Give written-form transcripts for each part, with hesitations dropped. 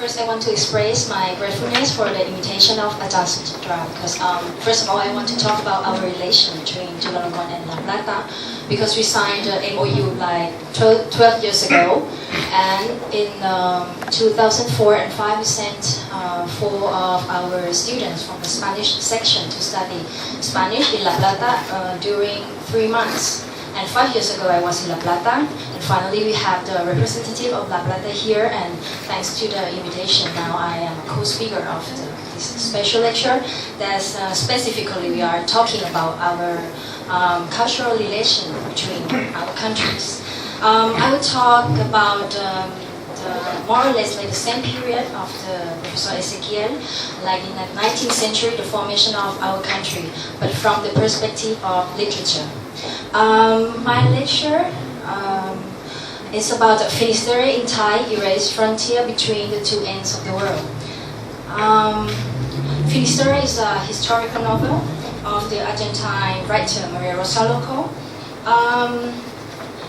First, I want to express my gratefulness for the invitation of Ajahn Suchitra because first of all, I want to talk about our relation between Chulalongkorn and La Plata because we signed the MOU like 12 years ago, and in 2004 and 5 we sent 4 of our students from the Spanish section to study Spanish in La Plata during 3 months. And 5 years ago, I was in La Plata, and finally we have the representative of La Plata here, and thanks to the invitation, now I am a co-speaker of this special lecture that specifically we are talking about our cultural relation between our countries. I will talk about more or less like the same period of the Professor Ezequiel, like in the 19th century, the formation of our country, but from the perspective of literature. My lecture is about Finisterre in Thai, erased frontier between the 2 ends of the world. Finisterre is a historical novel of the Argentine writer Maria Rosa Loco.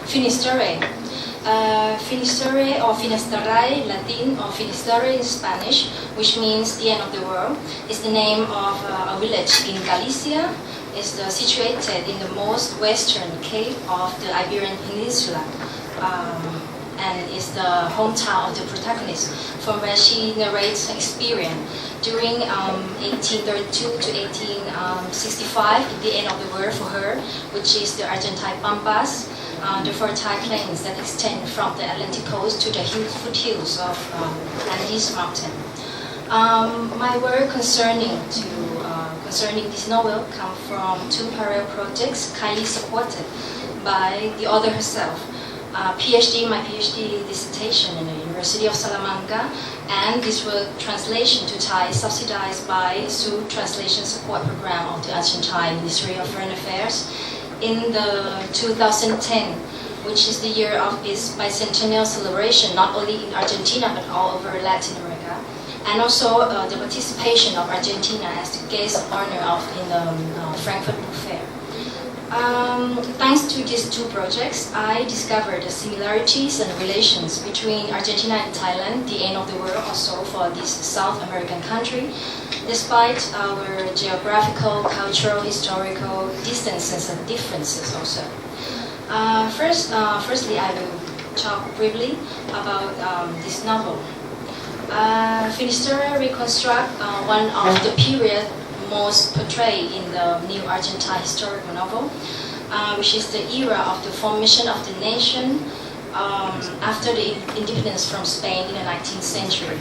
Finisterre. Finisterre or Finisterre, Latin, or Finisterre in Spanish, which means the end of the world, is the name of a village in Galicia. Is situated in the most western cape of the Iberian Peninsula, and is the hometown of the protagonist, from where she narrates her experience during 1832 to 1865, the end of the world for her, which is the Argentine Pampas, the fertile plains that extend from the Atlantic coast to the foothills of Andes Mountain. My work concerning this novel comes from 2 parallel projects kindly supported by the author herself. My PhD dissertation in the University of Salamanca, and this work translation to Thai subsidized by SU Translation Support Program of the Argentine Ministry of Foreign Affairs in the 2010, which is the year of its bicentennial celebration, not only in Argentina but all over Latin America. And also the participation of Argentina as the guest of honor in the Frankfurt Book Fair. Thanks to these 2 projects, I discovered the similarities and relations between Argentina and Thailand, the end of the world also for this South American country, despite our geographical, cultural, historical distances and differences also. Firstly, I will talk briefly about this novel. Finisterre reconstructs one of the period most portrayed in the new Argentine historical novel, which is the era of the formation of the nation after the independence from Spain in the 19th century.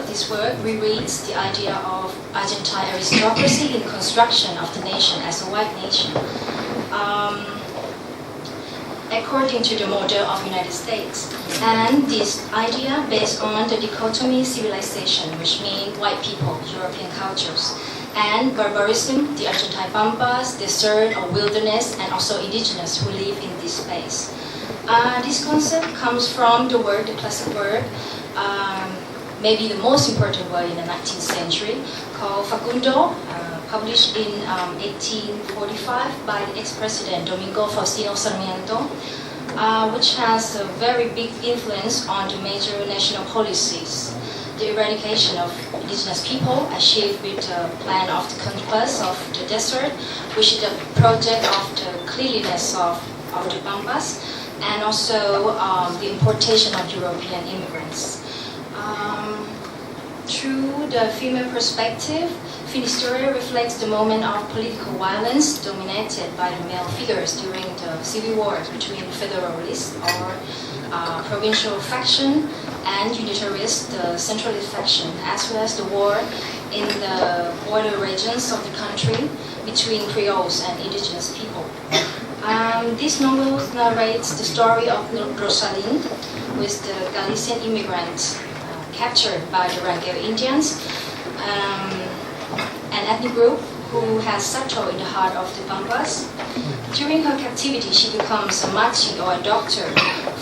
This work rereads the idea of Argentine aristocracy in construction of the nation as a white nation. According to the model of United States. And this idea based on the dichotomy civilization, which means white people, European cultures, and barbarism, the Argentine Pampas, desert or wilderness, and also indigenous who live in this space. This concept comes from the word, the classic word, maybe the most important word in the 19th century, called Facundo, published in 1845 by the ex-president Domingo Faustino Sarmiento, which has a very big influence on the major national policies. The eradication of indigenous people achieved with the plan of the conquest of the desert, which is the project of the cleanliness of the Pampas, and also the importation of European immigrants. Through the female perspective, Finisterre reflects the moment of political violence dominated by the male figures during the civil wars between federalists or provincial faction and unitarists, the centralist faction, as well as the war in the border regions of the country between Creoles and indigenous people. This novel narrates the story of Rosalind, who is the Galician immigrant captured by the Rangel Indians, an ethnic group who has settled in the heart of the Pampas. During her captivity, she becomes a machi or a doctor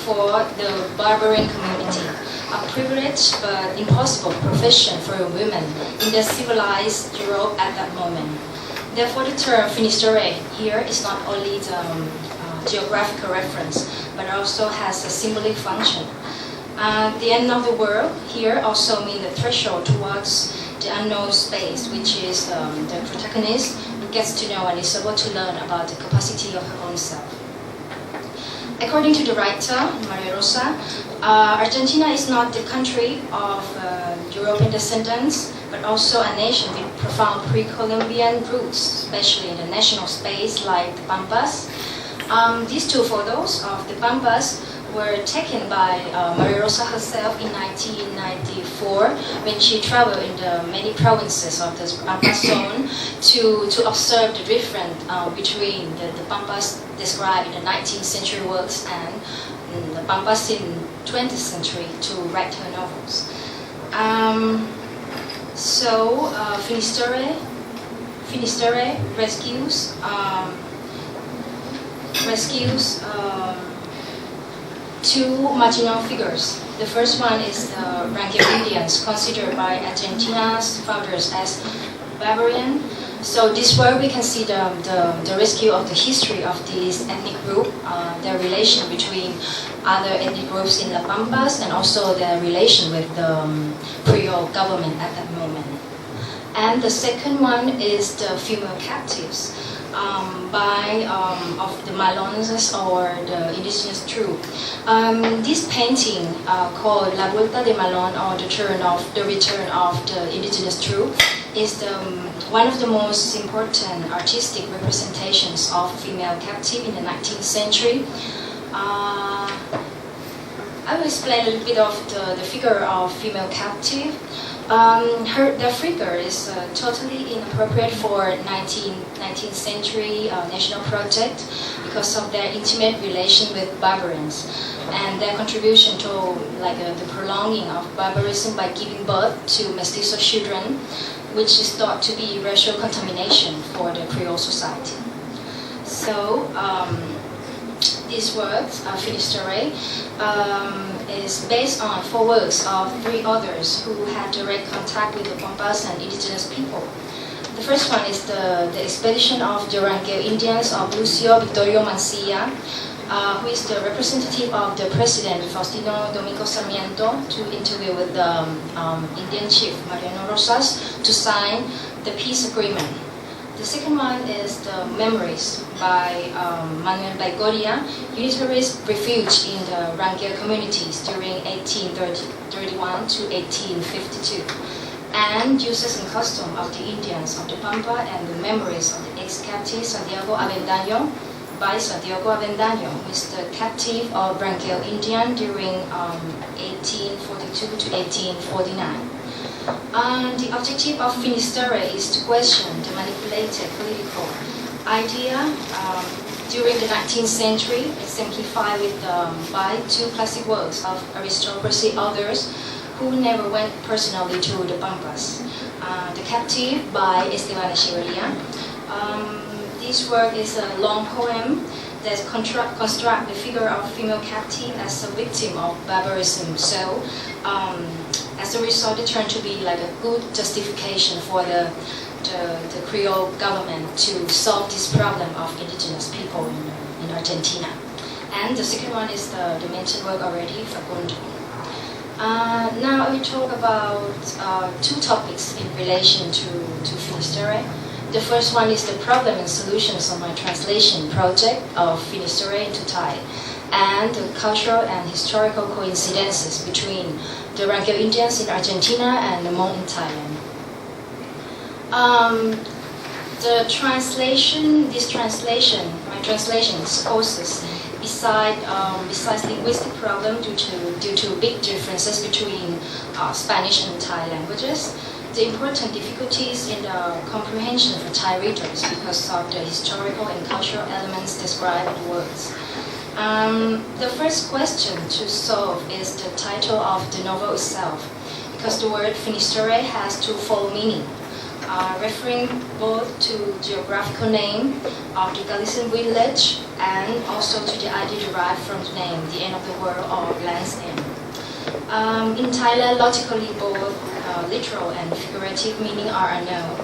for the barbarian community, a privileged but impossible profession for a woman in the civilized Europe at that moment. Therefore, the term Finisterre here is not only the geographical reference, but also has a symbolic function. The end of the world here also means the threshold towards the unknown space, which is the protagonist who gets to know and is able to learn about the capacity of her own self. According to the writer, Maria Rosa, Argentina is not the country of European descendants, but also a nation with profound pre-Columbian roots, especially in the national space like the Pampas. These two photos of the Pampas were taken by Maria Rosa herself in 1994 when she traveled in the many provinces of the Pampas zone to observe the difference between the Pampas described in the 19th century works and the Pampas in 20th century to write her novels. Finisterre rescues two marginal figures. The first one is the Rangel Indians, considered by Argentina's founders as barbarian. So this work we can see the rescue of the history of this ethnic group, their relation between other ethnic groups in La Pampas, and also their relation with the Creole government at that moment. And the second one is the female captives of the Malonzas or the indigenous troop. This painting called La Vuelta de Malon, or the return of the indigenous troop, is one of the most important artistic representations of female captive in the 19th century. I will explain a little bit of the figure of female captive. Their figure is totally inappropriate for 19th century national project because of their intimate relation with barbarians and their contribution to the prolonging of barbarism by giving birth to mestizo children, which is thought to be racial contamination for the Creole society. So this work, Finisterre, is based on 4 works of 3 authors who had direct contact with the Pampas and indigenous people. The first one is the expedition of the Rangel Indians of Lucio Victorio Mancilla, who is the representative of the President Faustino Domingo Sarmiento to interview with the Indian chief Mariano Rosas to sign the peace agreement. The second one is the Memories by Manuel Baigorria, Unitarists refuge in the Rangel communities during 1831 to 1852, and Uses and Custom of the Indians of the Pampa and the Memories of the ex-captive Santiago Avendaño by Santiago Avendaño, who is the captive of Rangel Indian during 1842 to 1849. The objective of Finisterre is to question the manipulated political idea during the 19th century, exemplified by 2 classic works of aristocracy authors who never went personally to the Pampas. The Captive by Esteban Echeverria. This work is a long poem that constructs the figure of female captive as a victim of barbarism. So, as a result, it turned to be like a good justification for the Creole government to solve this problem of indigenous people in Argentina. And the second one is the mentioned work already, Facundo. Now I will talk about 2 topics in relation to Finisterre. The first one is the problem and solutions of my translation project of Finisterre into Thai, and the cultural and historical coincidences between the Rangel Indians in Argentina and the Hmong in Thailand. My translation supposes, besides linguistic problem due to big differences between Spanish and Thai languages, the important difficulties in the comprehension for Thai readers because of the historical and cultural elements described in the words. The first question to solve is the title of the novel itself, because the word Finisterre has 2-fold meaning, referring both to geographical name of the Galician village and also to the idea derived from the name, the end of the world or land's end. In Thailand, logically both literal and figurative meaning are unknown.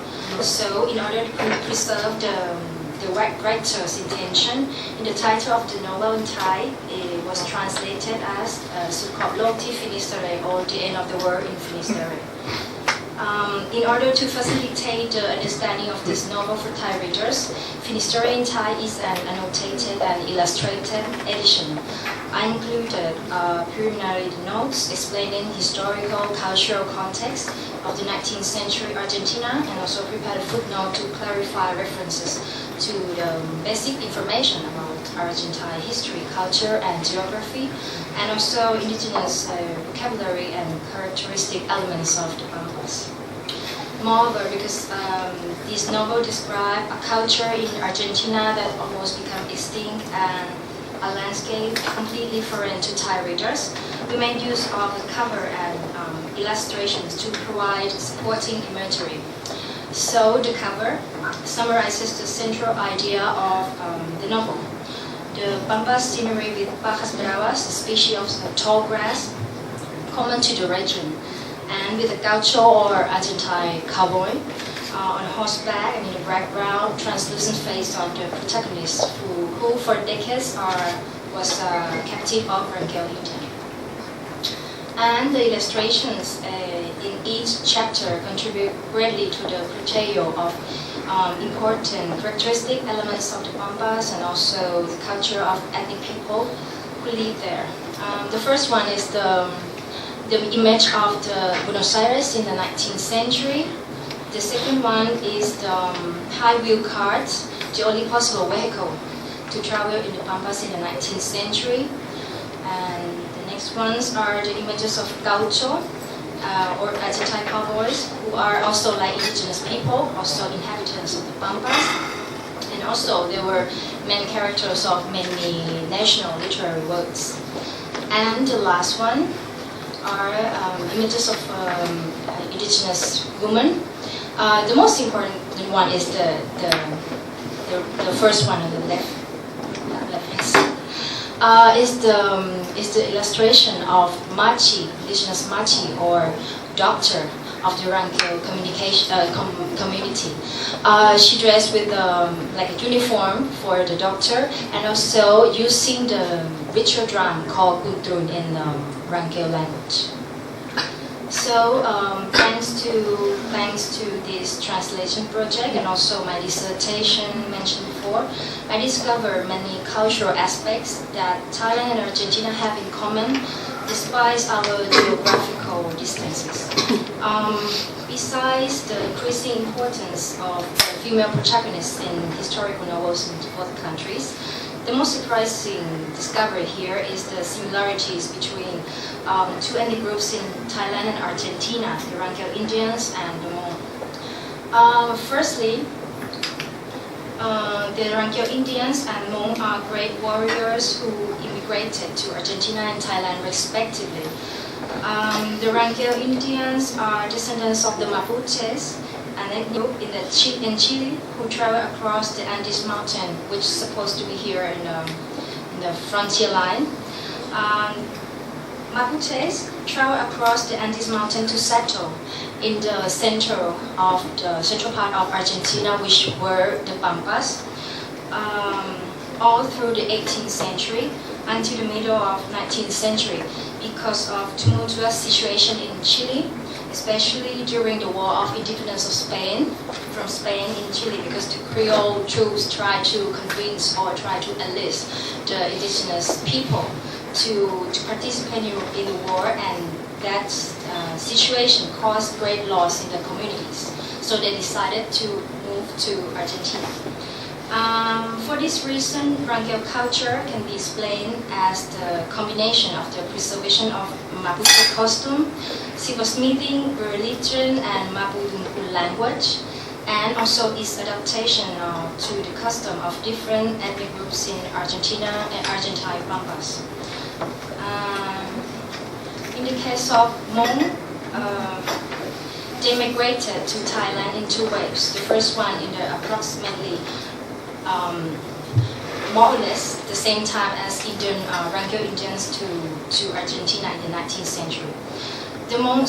So in order to preserve the the writer's intention. In the title of the novel in Thai, it was translated as Sukhop-lok-thi Finisterre, or The End of the World in Finisterre. In order to facilitate the understanding of this novel for Thai readers, Finisterre in Thai is an annotated and illustrated edition. I included preliminary notes explaining historical, cultural context of the 19th century Argentina, and also prepared a footnote to clarify references to the basic information about Argentine history, culture, and geography, and also indigenous vocabulary and characteristic elements of the Pampas. Moreover, because this novel describes a culture in Argentina that almost became extinct and a landscape completely foreign to Thai readers, we made use of the cover and illustrations to provide supporting imagery. So the cover summarizes the central idea of the novel. The Pampas scenery with Pacas bravas, a species of tall grass common to the region, and with a gaucho or Argentine cowboy on horseback, and in the background, translucent face of the protagonist, who for decades was a captive of Rangel Indian. And the illustrations in each chapter contribute greatly to the portrayal of important characteristic elements of the Pampas and also the culture of ethnic people who live there. The first one is the image of the Buenos Aires in the 19th century. The second one is the high wheel carts, the only possible vehicle to travel in the Pampas in the 19th century. And the next ones are the images of gaucho, or Argentine cowboys, who are also like indigenous people, also inhabitants of the Pampas. And also there were main characters of many national literary works. And the last one are images of indigenous women. The most important one is the first one on the left is the illustration of Machi, indigenous Machi, or doctor of the Rangel community. She dressed with like a uniform for the doctor, and also using the ritual drum called Kuntrun in Rangel language. So thanks to this translation project and also my dissertation mentioned before, I discovered many cultural aspects that Thailand and Argentina have in common despite our geographical distances. Besides the increasing importance of female protagonists in historical novels in both countries, the most surprising discovery here is the similarities between two ethnic groups in Thailand and Argentina, the Rangel Indians and the Hmong. Firstly, the Rangel Indians and Hmong are great warriors who immigrated to Argentina and Thailand respectively. The Rangel Indians are descendants of the Mapuches, an ethnic group in Chile who travel across the Andes Mountain, which is supposed to be here in the frontier line. Mapuches travel across the Andes Mountain to settle in the central part of Argentina, which were the Pampas, all through the 18th century until the middle of 19th century because of tumultuous situation in Chile, especially during the War of Independence of Spain, from Spain in Chile, because the Creole troops tried to convince or try to enlist the indigenous people to participate in the war, and that situation caused great loss in the communities. So they decided to move to Argentina. For this reason, Rangel culture can be explained as the combination of the preservation of Mapuche costume, silversmithing, religion, and Mapudungun language, and also its adaptation to the custom of different ethnic groups in Argentina and Argentine Pampas. In the case of Hmong, they migrated to Thailand in two waves. The first one in the approximately more or less the same time as Rangel Indians to Argentina in the 19th century. The Hmong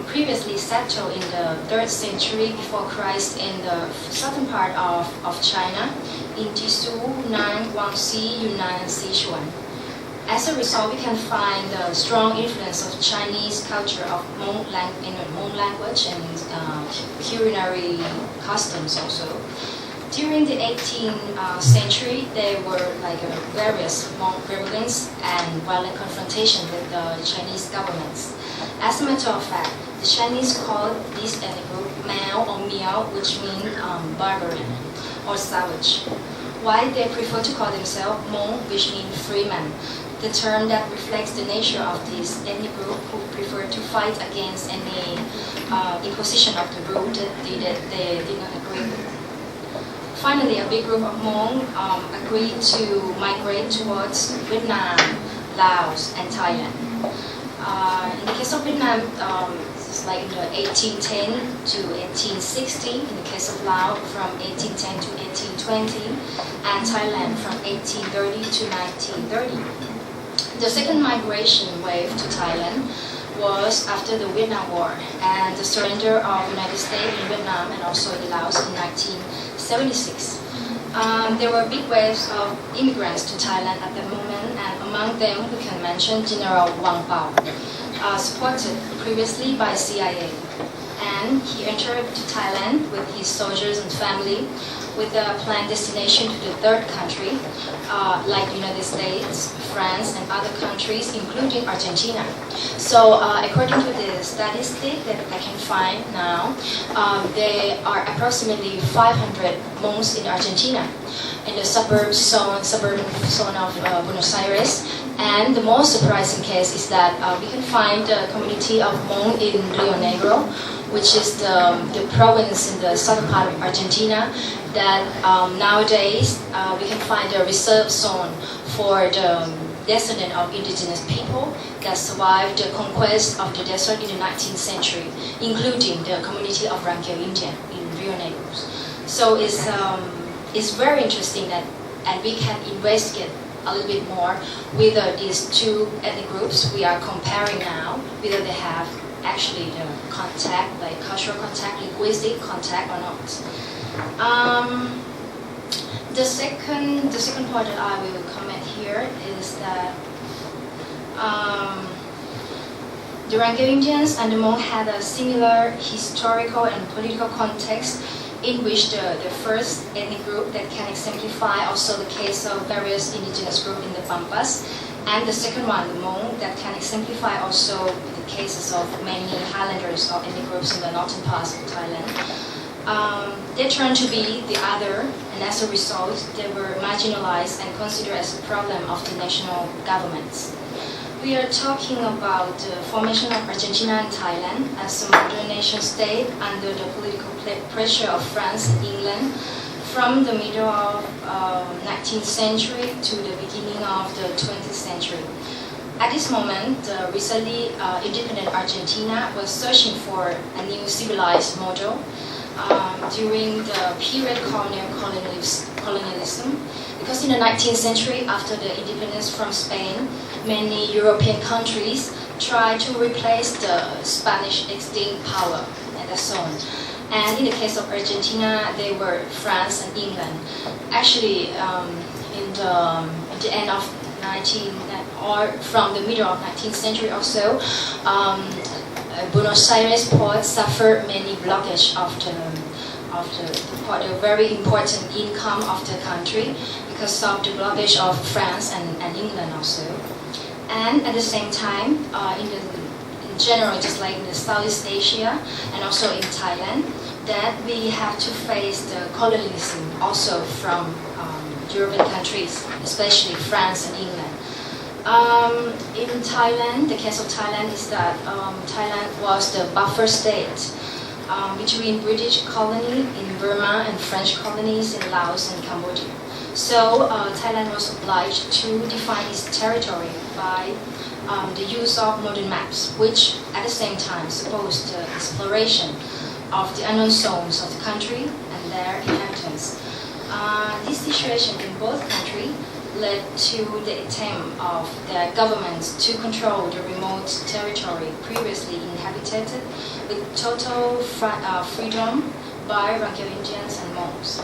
previously settled in the 3rd century before Christ in the southern part of China, in Jisu, Nan, Guangxi, Yunnan, and Sichuan. As a result, we can find the strong influence of Chinese culture of Hmong language and culinary customs also. During the 18th century, there were various Hmong rebellions and violent confrontation with the Chinese governments. As a matter of fact, the Chinese called this ethnic group Mao or Miao, which means barbarian or savage, while they prefer to call themselves Hmong, which means freeman, the term that reflects the nature of this ethnic group who prefer to fight against any imposition of the rule that they did not agree with. Finally, a big group of Hmong agreed to migrate towards Vietnam, Laos, and Thailand. In the case of Vietnam, it's like in the 1810 to 1860. In the case of Laos, from 1810 to 1820, and Thailand from 1830 to 1930. The second migration wave to Thailand was after the Vietnam War and the surrender of the United States in Vietnam and also in Laos in 1976. There were big waves of immigrants to Thailand at that moment, and among them we can mention General Wang Pao, supported previously by CIA. And he entered to Thailand with his soldiers and family with a planned destination to the third country, like the United States, France, and other countries, including Argentina. So according to the statistic that I can find now, there are approximately 500 monks in Argentina, in the suburban zone of Buenos Aires. And the most surprising case is that we can find the community of Hmong in Rio Negro, which is the province in the southern part of Argentina, that nowadays we can find a reserve zone for the descendant of indigenous people that survived the conquest of the desert in the 19th century, including the community of Thai-Argentinean in Rio Negro. So it's very interesting that, and we can investigate a little bit more whether these two ethnic groups we are comparing now, whether they have actually the contact, like cultural contact, linguistic contact or not. The second point that I will comment here is that the Thai-Argentinians and the Hmong had a similar historical and political context in which the first ethnic group that can exemplify also the case of various indigenous groups in the Pampas, and the second one, the Hmong, that can exemplify also the cases of many highlanders or ethnic groups in the northern parts of Thailand. They turned to be the other, and as a result, they were marginalized and considered as a problem of the national governments. We are talking about the formation of Argentina and Thailand as a modern nation state under the political pressure of France and England from the middle of 19th century to the beginning of the 20th century. At this moment, the recently independent Argentina was searching for a new civilized model during the period colonialism, because in the 19th century, after the independence from Spain, many European countries tried to replace the Spanish extinct power at the zone. And in the case of Argentina, they were France and England. Actually, in the end of or from the middle of 19th century or so, Buenos Aires port suffered many blockage of the very important income of the country because of the blockage of France and England also. And at the same time, in general, just like in the Southeast Asia and also in Thailand, that we have to face the colonialism also from European countries, especially France and England. In Thailand, the case of Thailand is that Thailand was the buffer state between British colony in Burma and French colonies in Laos and Cambodia. So Thailand was obliged to define its territory by the use of modern maps, which at the same time supposed the exploration of the unknown zones of the country and their inhabitants. This situation in both countries led to the attempt of the government to control the remote territory previously inhabited with total freedom by Rangel Indians and monks.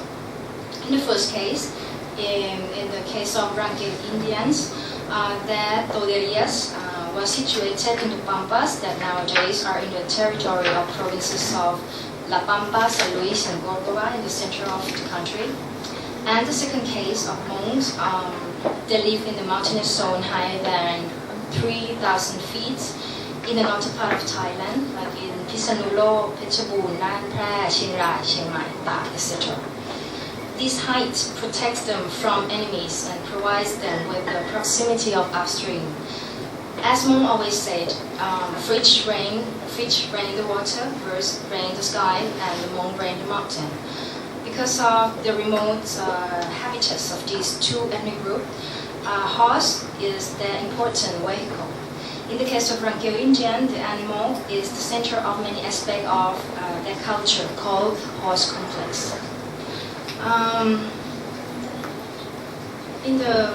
In the first case, in the case of Rangel Indians, their tolderías were situated in the Pampas that nowadays are in the territory of provinces of La Pampa, San Luis, and Córdoba in the center of the country. And the second case of monks, they live in the mountainous zone higher than 3,000 feet in the northern part of Thailand, like in Pisanulo, Phetchabun, Nan Phra, Chiang Rai, Chiang Mai, Tak, etc. This height protects them from enemies and provides them with the proximity of upstream. As Hmong always said, fish rain the water, birds rain the sky, and the Hmong rain the mountain. Because of the remote habitats of these two ethnic groups, horse is their important vehicle. In the case of Rangel Indian, the animal is the center of many aspects of their culture, called horse complex. In the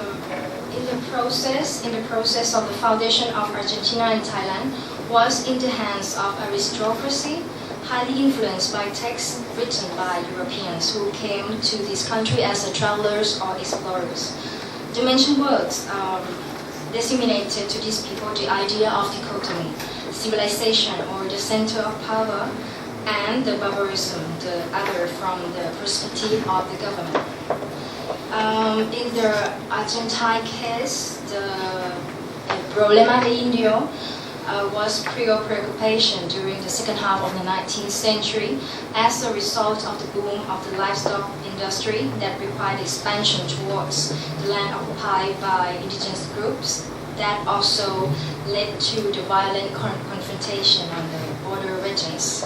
process of the foundation of Argentina and Thailand was in the hands of aristocracy, highly influenced by texts written by Europeans who came to this country as travelers or explorers. The mentioned works disseminated to these people the idea of dichotomy, civilization or the center of power, and the barbarism, the other, from the perspective of the government. In the Argentine case, the problema de indio was preoccupation during the second half of the 19th century as a result of the boom of the livestock industry that required expansion towards the land occupied by indigenous groups. That also led to the violent confrontation on the border regions.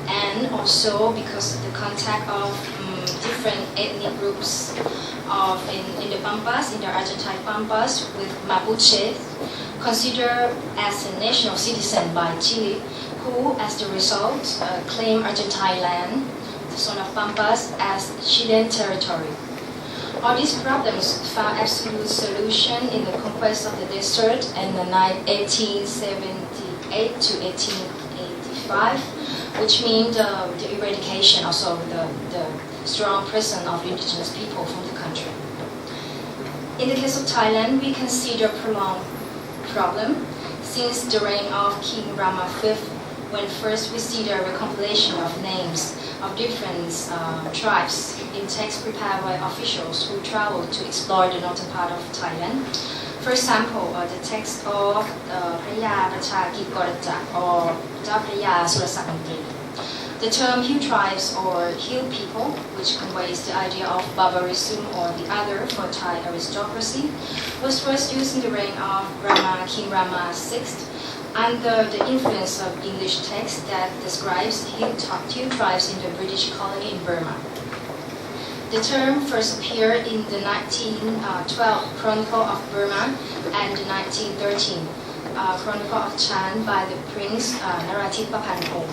And also because of the contact of different ethnic groups in the Pampas, in the Argentine Pampas, with Mapuche, considered as a national citizen by Chile, who, as the result, claimed Argentine land, the zone of Pampas, as Chilean territory. All these problems found absolute solution in the conquest of the desert in the 1878 to 1885, which means the eradication, also the strong presence of indigenous people from the country. In the case of Thailand, we can see the prolonged problem since the reign of King Rama V, when first we see the recompilation of names of different tribes in texts prepared by officials who traveled to explore the northern part of Thailand. For example, the text of Praya Pachaki Gorajak or Praya Luesakul. The term hill tribes or hill people, which conveys the idea of barbarism or the other for Thai aristocracy, was first used in the reign of King Rama VI under the influence of English text that describes hill tribes in the British colony in Burma. The term first appeared in the 1912 Chronicle of Burma and the 1913 Chronicle of Chan by the Prince Narathipaphanpong,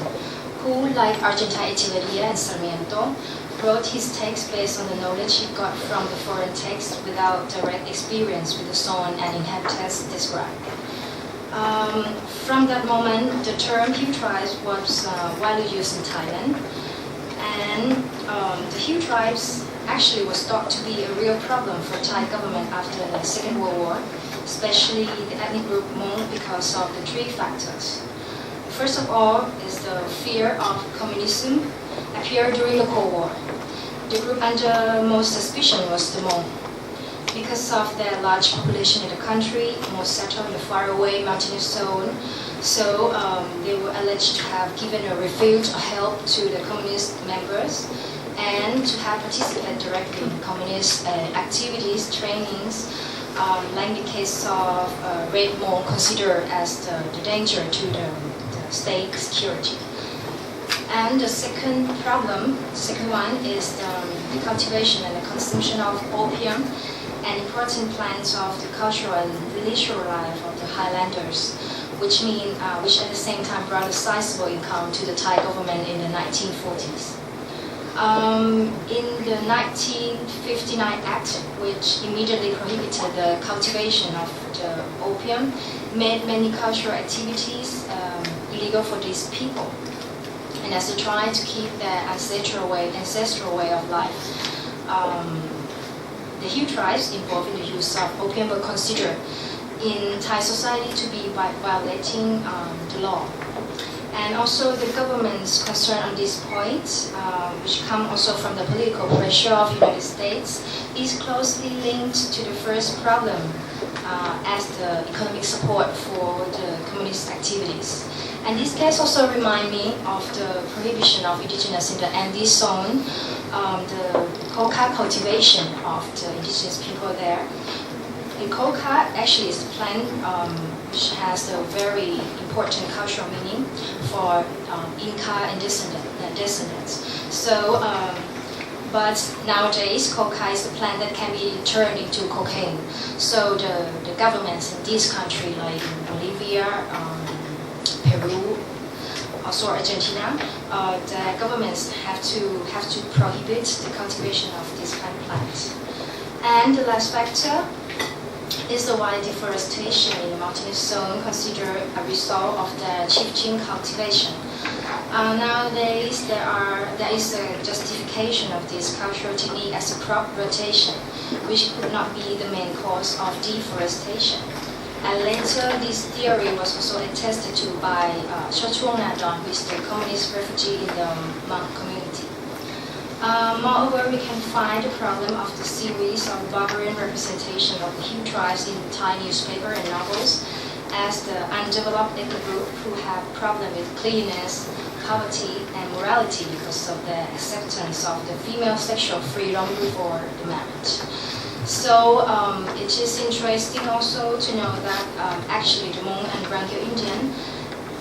who, like Argentine Echeverria and Sarmiento, wrote his text based on the knowledge he got from the foreign text without direct experience with the zone and inhabitants described. From that moment, the term hill tribes was widely used in Thailand, and the hill tribes actually was thought to be a real problem for Thai government after the Second World War, especially the ethnic group Hmong, because of the three factors. First of all is the fear of communism appeared during the Cold War. The group under most suspicion was the Hmong. Because of their large population in the country, most settled in the faraway mountainous zone, so they were alleged to have given a refuge or help to the communist members and to have participated directly in communist activities, trainings, like the case of Red Hmong considered as the danger to the state security. And the second one is the cultivation and the consumption of opium, an important plant of the cultural and leisure life of the Highlanders, which at the same time brought a sizable income to the Thai government in the 1940s. In the 1959 Act, which immediately prohibited the cultivation of the opium, made many cultural activities illegal for these people. And as they try to keep their ancestral way of life, the Hill tribes involved in the use of opium were considered in Thai society to be violating the law. And also the government's concern on this point, which come also from the political pressure of the United States, is closely linked to the first problem as the economic support for the communist activities. And this case also reminds me of the prohibition of indigenous in the Andes zone, the coca cultivation of the indigenous people there. The coca actually is a plant which has a very important cultural meaning for Inca and descendants. So, but nowadays, coca is a plant that can be turned into cocaine. So the governments in this country, like in Bolivia, Peru, also Argentina, the governments have to prohibit the cultivation of this kind of plant. And the last factor is the wild deforestation in the mountainous zone, considered a result of the chieftain cultivation. Nowadays, there is a justification of this cultural technique as a crop rotation, which could not be the main cause of deforestation. And later, this theory was also attested to by Chulalongkorn, who is the communist refugee in the Hmong community. Moreover, we can find the problem of the series of barbarian representation of the Hill tribes in Thai newspaper and novels as the undeveloped ethnic group who have problem with cleanliness, poverty, and morality because of the acceptance of the female sexual freedom before the marriage. So it is interesting also to know that actually the Hmong and Rangyo Indian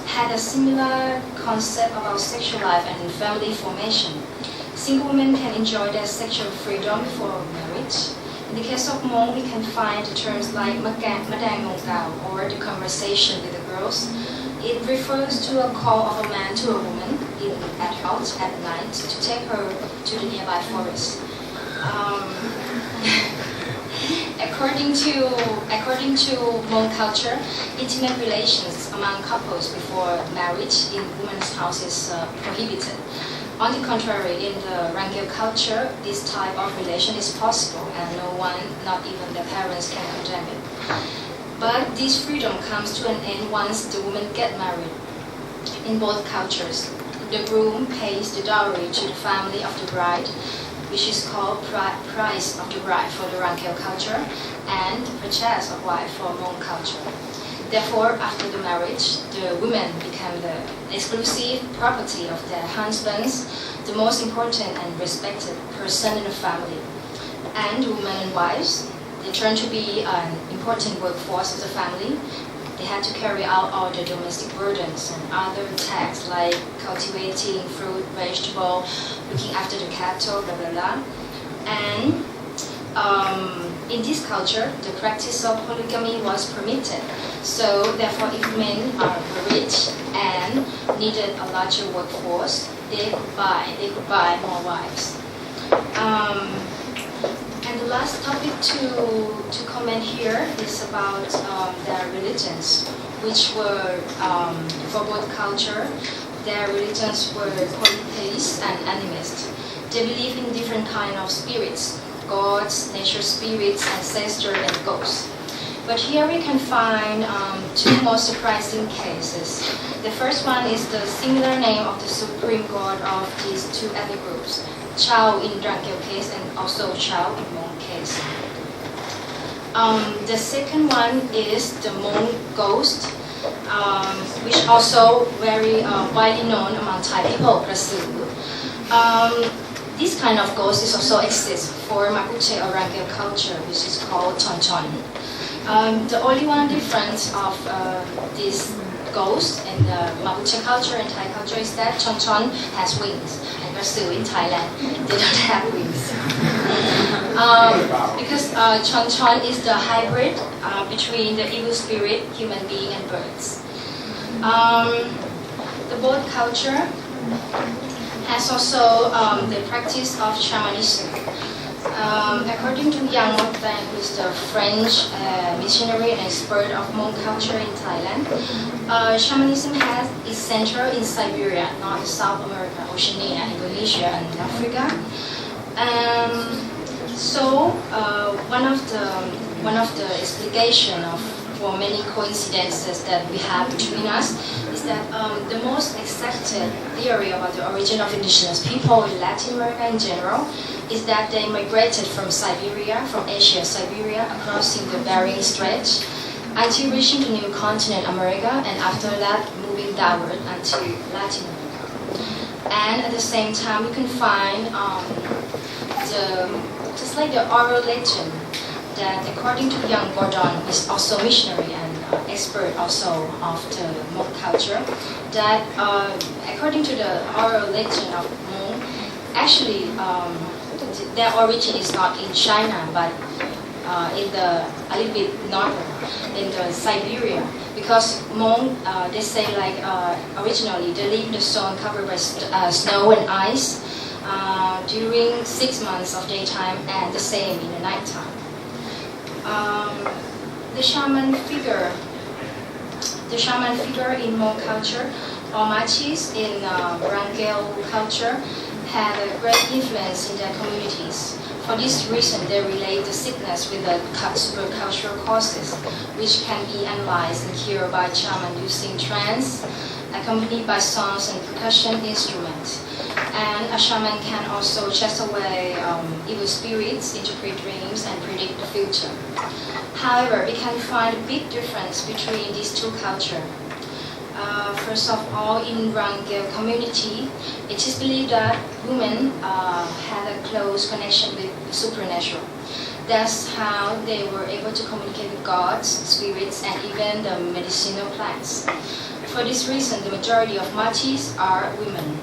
had a similar concept about sexual life and family formation. Single women can enjoy their sexual freedom before marriage. In the case of Hmong, we can find the terms like madang nongkao, or the conversation with the girls. It refers to a call of a man to a woman at night to take her to the nearby forest. According to Hmong culture, intimate relations among couples before marriage in women's house is prohibited. On the contrary, in the Rangyo culture, this type of relation is possible and no one, not even the parents, can condemn it. But this freedom comes to an end once the women get married. In both cultures, the groom pays the dowry to the family of the bride, which is called price of the bride for the Rangyo culture, and purchase of wife for Hmong culture. Therefore, after the marriage, the women become the exclusive property of their husbands, the most important and respected person in the family. And women and wives, they turn to be an important workforce of the family. They had to carry out all the domestic burdens and other tasks like cultivating fruit, vegetable, looking after the cattle, blah blah blah. And in this culture, the practice of polygamy was permitted. So therefore, if men are rich and needed a larger workforce, they could buy more wives. And the last topic to comment here is about their religions, which were, for both culture, their religions were polytheist and animist. They believe in different kind of spirits, gods, nature spirits, ancestors, and ghosts. But here we can find two most surprising cases. The first one is the singular name of the supreme god of these two ethnic groups, Chao in Rangyo case and also Chao in Hmong case. The second one is the Hmong ghost, which also very widely known among Thai people, Pusaree. This kind of ghost is also exists for Mapuche or Rangyo culture, which is called Chon Chon. The only one difference of this ghost in the Mapuche culture and Thai culture is that Chon Chon has wings, and Pusaree in Thailand, they don't have wings. Because Chon Chon is the hybrid between the evil spirit, human being, and birds. The both culture has also the practice of shamanism. According to Yang Motan, who is the French missionary and expert of Hmong culture in Thailand, shamanism is central in Siberia, North South America, Oceania, Indonesia, and Africa. So one of the explication for many coincidences that we have between us is that the most accepted theory about the origin of indigenous people in Latin America in general is that they migrated from Siberia, from Asia, Siberia, crossing the Bering Strait until reaching the new continent America, and after that moving downward until Latin America. And at the same time, you can find just like the oral legend that according to young Gordon, who is also missionary and expert also of the Hmong culture, that according to the oral legend of Hmong, actually their origin is not in China, but in a little bit northern, in the Siberia, because Hmong, they say like originally they live in the zone covered by snow and ice during 6 months of daytime and the same in the nighttime. The shaman figure in Hmong culture, or machis in Rangel culture, had a great influence in their communities. For this reason, they relate the sickness with the supercultural causes, which can be analyzed and cured by shaman using trance, accompanied by songs and percussion instruments. And a shaman can also chase away evil spirits, interpret dreams, and predict the future. However, we can find a big difference between these two cultures. First of all, in Rangel community, it is believed that women had a close connection with the supernatural. That's how they were able to communicate with gods, spirits, and even the medicinal plants. For this reason, the majority of machis are women.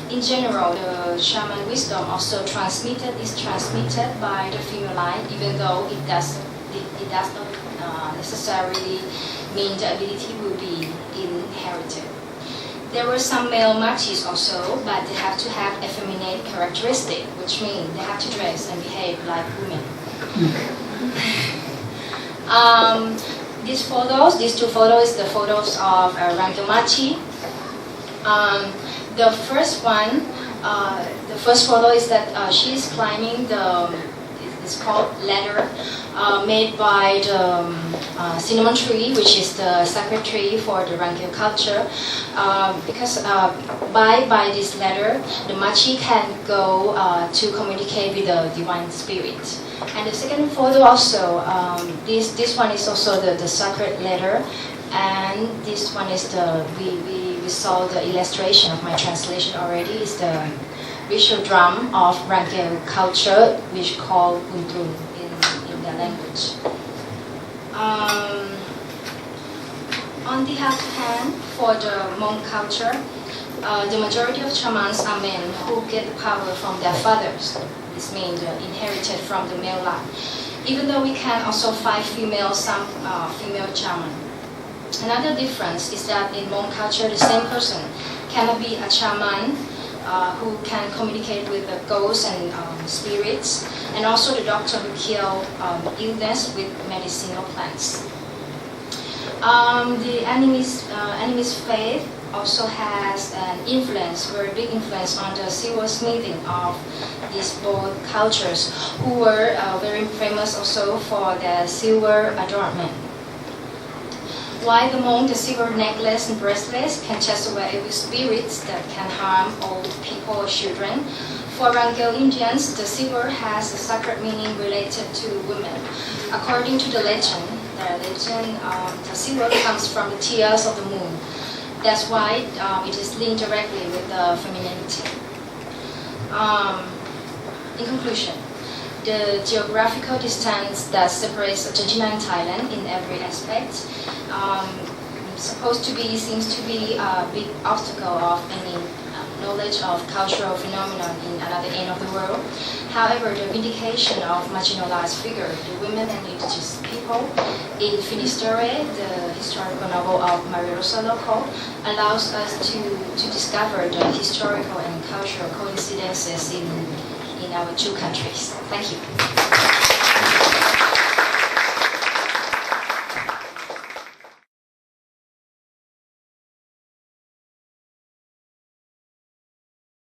In general, the shaman wisdom also is transmitted by the female line, even though it does not necessarily mean the ability will be inherited. There were some male machis also, but they have to have effeminate characteristic, which means they have to dress and behave like women. These two photos, the photos of Rangel Machi. The first photo is that she is climbing it's called ladder, made by the cinnamon tree, which is the sacred tree for the Rangel culture. Because by this ladder, the machi can go to communicate with the divine spirit. And the second photo also, this one is also the sacred ladder, and this one is we saw the illustration of my translation already, is the ritual drum of Rangel culture, which called Untun in their language. On the other hand, for the Hmong culture, the majority of shamans are men who get power from their fathers. This means inherited from the male line. Even though we can also find female shaman. Another difference is that in Hmong culture, the same person cannot be a shaman who can communicate with the ghosts and spirits, and also the doctor who kill illness with medicinal plants. The animist faith also has an influence, very big influence on the silversmithing of these both cultures, who were very famous also for their silver adornment. While the Hmong, the silver necklace and bracelets can chase away evil spirits that can harm old people or children, for Rangel Indians, the silver has a sacred meaning related to women. According to the legend, the silver comes from the tears of the moon. That's why it is linked directly with the femininity. In conclusion, the geographical distance that separates Argentina and Thailand in every aspect seems to be a big obstacle of any knowledge of cultural phenomena in another end of the world. However, the vindication of marginalized figures, the women and indigenous people, in Finisterre, the historical novel of Maria Rosa Loco, allows us to discover the historical and cultural residences in our two countries. Thank you.